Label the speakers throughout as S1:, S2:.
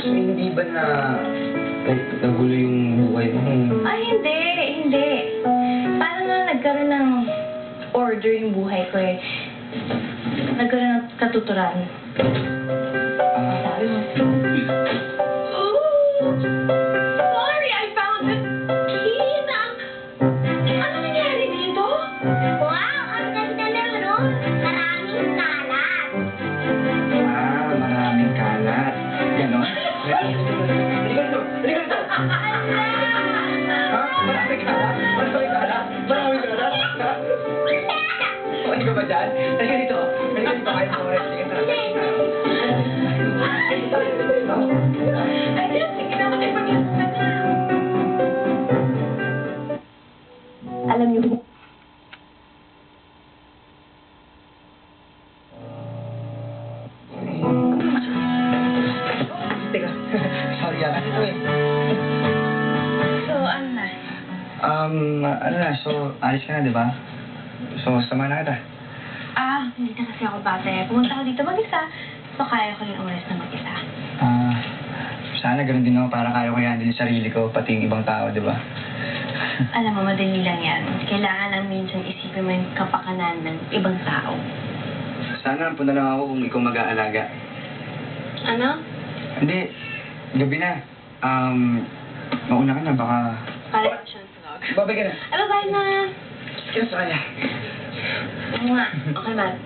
S1: hindi ba na nagulo yung buhay mo?
S2: Ay, hindi. Parang nga nagkaroon ng order yung buhay ko eh. Nagkaroon ng katuturan. Sabi mo. Sorry, I found the key na... Ano nangyari dito?
S3: Wow, ang ganda ng room. Maraming kalat.
S1: Maraming kalat. Ganon? Halika dito! Ha? Maraming kalat? Maraming kalat? Maraming kalat? Ano ka ba dyan? Halika dito! Halika dito kayo sa oras. Sige, tara.
S2: Ayun, sige na, makipag-iusan na. Alam niyo,
S1: Teka, sorry ah. Kasi ito eh.
S2: so ano na?
S1: Ano na, so, alis ka na, di ba? So, sama na kita.
S2: Hindi na kasi ako bate. Pumunta ako dito mag-isa. So, kaya ko rin umalis na mag-isa.
S1: Sana ganun din ako para kaya ko yan din sarili ko, pati yung ibang tao, di ba?
S2: Alam mo, madali lang yan. Kailangan lang minsan isipin mo yung kapakanan ng ibang tao.
S1: Sana punta lang ako kung ikaw mag-aalaga.
S2: Ano?
S1: Hindi, gabi na. Mauna ka na, baka...
S2: Para siya vlog.
S1: Babay ka na.
S2: Bye na!
S1: Kaya sa kanya.
S2: Nga. Okay, Matt.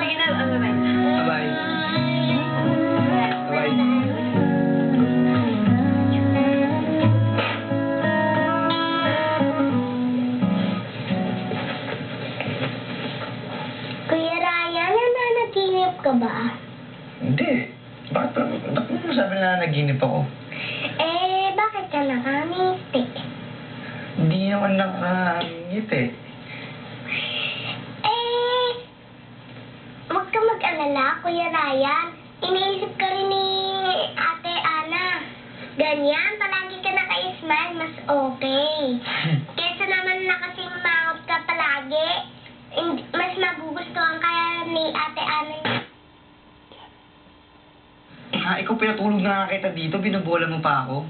S2: Sige na, bye-bye.
S1: Bye-bye. Bye-bye.
S3: Kuya Ryan, nananaginip ka ba?
S1: Hindi. Bakit mo sabi na naginip ako?
S3: Bakit ka nakangiti?
S1: Hindi naman nakangit eh.
S3: Huwag ka mag-alala, Kuya Ryan. Iniisip ka rin ni Ate Ana. Ganyan, palagi ka naka-smile, mas okay. Kesa naman nakasimangot ka palagi, mas magugustuhan kaya ni Ate Ana.
S1: Ikaw pinatulog na nga kita dito, binubola mo pa ako.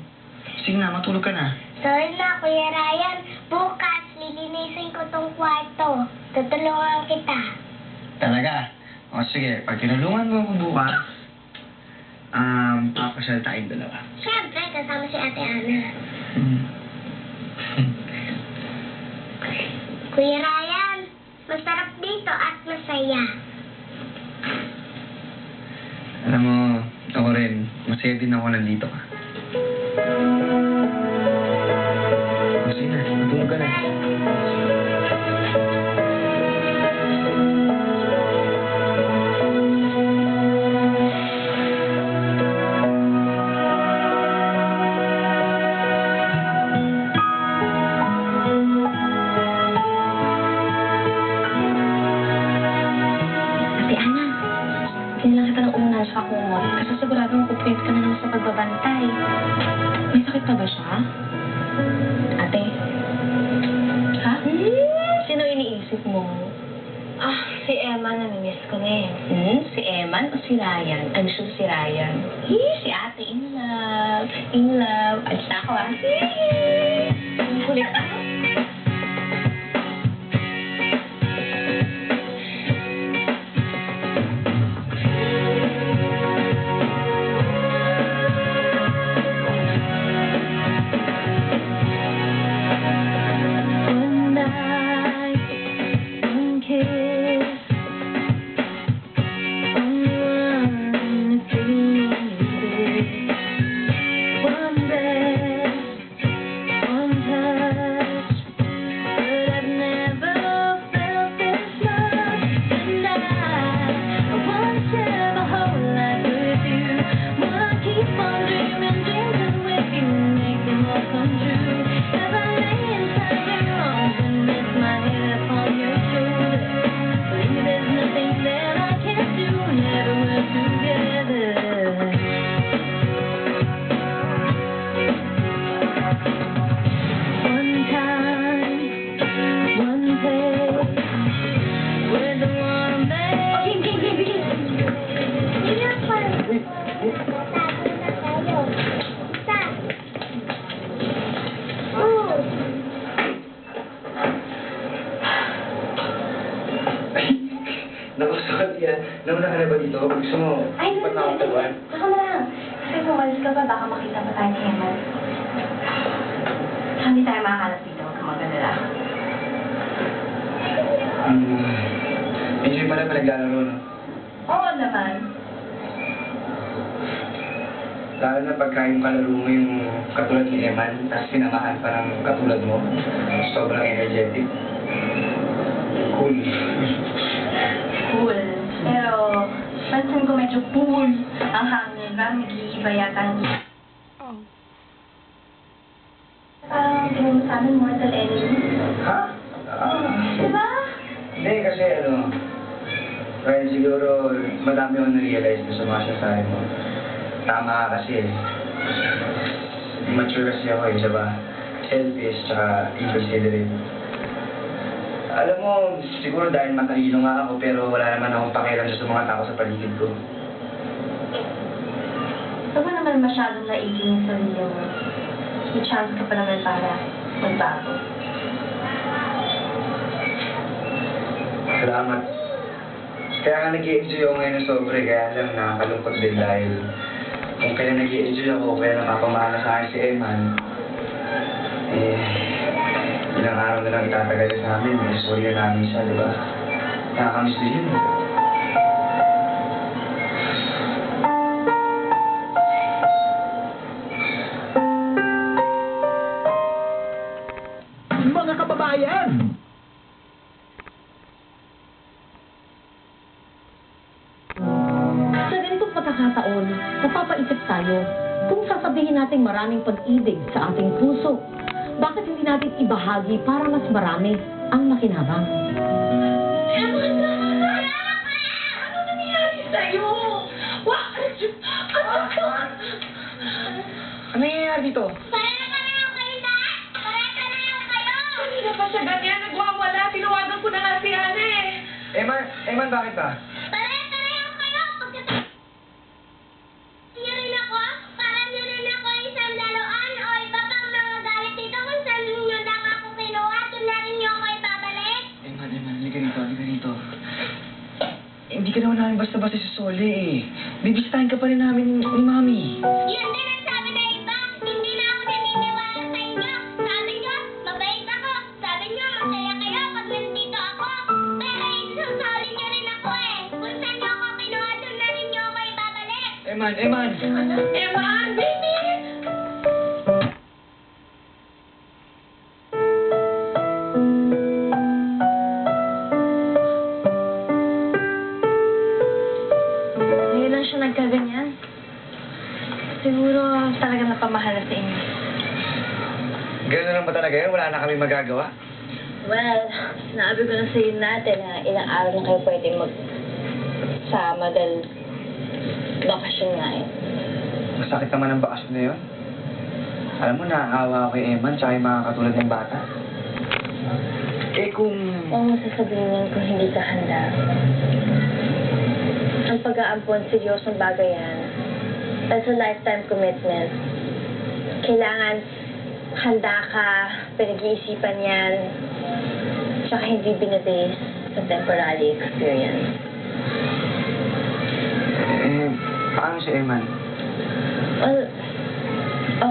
S1: Sige na, matulog ka na.
S3: Sorry na, Kuya Ryan. Bukas, lilinisin ko tong kwarto. Tutulungan kita.
S1: Talaga? O sige, pag tinulungan mo ako bukas, papasyal tayong dalawa.
S3: Siyempre, kasama si Ate Ana. Kuya Ryan, masarap dito at masaya.
S1: Alam mo, ako rin, masaya din ako nandito ka. Sige na, matulog ka na.
S2: Ate Ana, kailangan kita ng umunan sa kumot kasi siguradong kupit ka na naman sa pagbabantay. May sakit pa ba siya? Ate? Ha? Sino iniisip mo? Si Emma, namimiss ko na eh. Si Emma o si Ryan? I'm sure si Ryan. Si ate, in love. In love. Alis na ako Ang kulit.
S4: One day, one time.
S1: Sophia, nauna ka na ba dito? Gusto mo,
S2: Ay,
S1: ba't na ako taguan?
S2: Saka na lang. Kasi kung malis ka pa, baka makita pa tayo ni Eman. Hindi tayo makahanap dito. Huwag kang mag-alala.
S1: Enjoy pala pa naglalaro, no?
S2: Oo naman.
S1: Lalo na pagka yung kalaro mo yung katulad ni Eman, tapos sinamahan pa ng katulad mo, sobrang energetic. Cool.
S2: Cool. Pero, pansin ko medyo cool ang hangin ba? Nag-iiba yata ang Parang tingin mo sa amin, mortal enemy.
S1: Ha?
S2: Diba?
S1: Hindi, kasi kaya siguro madami akong na-realize na sa mga sasabi mo. Tama ka kasi. Immature kasi ako eh, diba? Selfish, tsaka inconsiderate. Alam mo, siguro dahil matalino nga ako, pero wala naman akong pakialam sa mga tao sa paligid ko.
S2: Huwag mo naman masyadong naiging yung sarili mo. May chance ka pa naman para magbago.
S1: Salamat. Kaya nga nag-i-enjoy ako ngayon ng sobre, kaya lang nakakalungkot din dahil kung kaya nag-i-enjoy ako, kaya napapamahal sa akin si Eman, ilang araw na lang itatagal sa amin, sorry na namin siya, di ba? Nakakamiss din yun.
S4: Mga kababayan!
S5: Sa ganitong pagkakataon, napapaisip tayo kung sasabihin natin maraming pag-ibig sa ating puso, bakit hindi natin ibahagi para mas marami ang makinabang?
S2: Ano nangyayari sa'yo?
S1: Ano nangyayari dito?
S3: Pareha na lang kayo lahat! Pareha na lang kayo!
S2: Kanina pa siya ganyan, nagwawala. Tinawagan ko na nga si Ana eh.
S1: Eman, bakit ba?
S3: Pareha na lang kayo! Pagkatapos niyo rin ako, parang niyo rin ako isang laruan o iba pang mga galit dito kung saan niyo lang ako kinuha, doon na rin niyo ako ibabalik.
S1: Eman, halika rito. Hindi ka naman namin basta-basta si Sole eh. Bibisitahin ka pa rin namin ni Mami.
S3: Yun din ang sabi na iba, hindi na ako naniniwala sa inyo. Sabi niyo, mabait ako. Sabi niyo, masaya kayo pag nandito ako. Pero isusoli niyo rin ako eh. Kung saan niyo ako kinuha, doon na rin niyo ako ibabalik.
S1: Eman!
S2: Eman, baby!
S5: Ngayon lang siya nagkaganyan. Siguro talaga napamahal na sa inyo.
S1: Gano'n lang ba talaga yun? Wala na kami magagawa?
S5: Well, sinabi ko na sa inyo natin na ilang araw na kayo pwede magsama dahil bakasyon nga eh.
S1: Masakit naman ang bakasyon na yun. Alam mo, naaawa ako kay Eman tsaka yung mga katulad ng bata. Eh kung...
S5: Huwag mo sasabihin kung hindi ka handa. Ang pag-aampon, seryosong bagay yan. That's a lifetime commitment. Kailangan handa ka, pinag-iisipan yan, tsaka hindi binabase sa temporary experience.
S1: Paano si Eman?
S5: Well,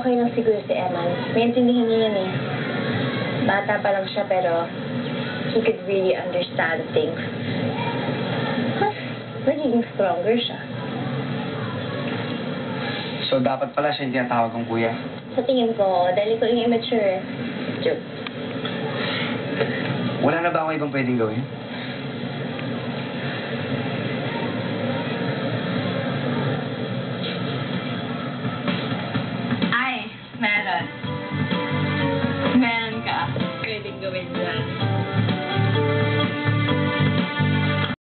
S5: okay lang siguro si Eman. Maintindihan niya yan eh. Bata pa lang siya pero he could really understand things. Plus, nagiging stronger siya.
S1: So dapat pala siya yung tinatawag kong kuya.
S5: Sa tingin ko, dahil ko yung immature. Joke.
S1: Wala na ba akong ibang pwedeng gawin?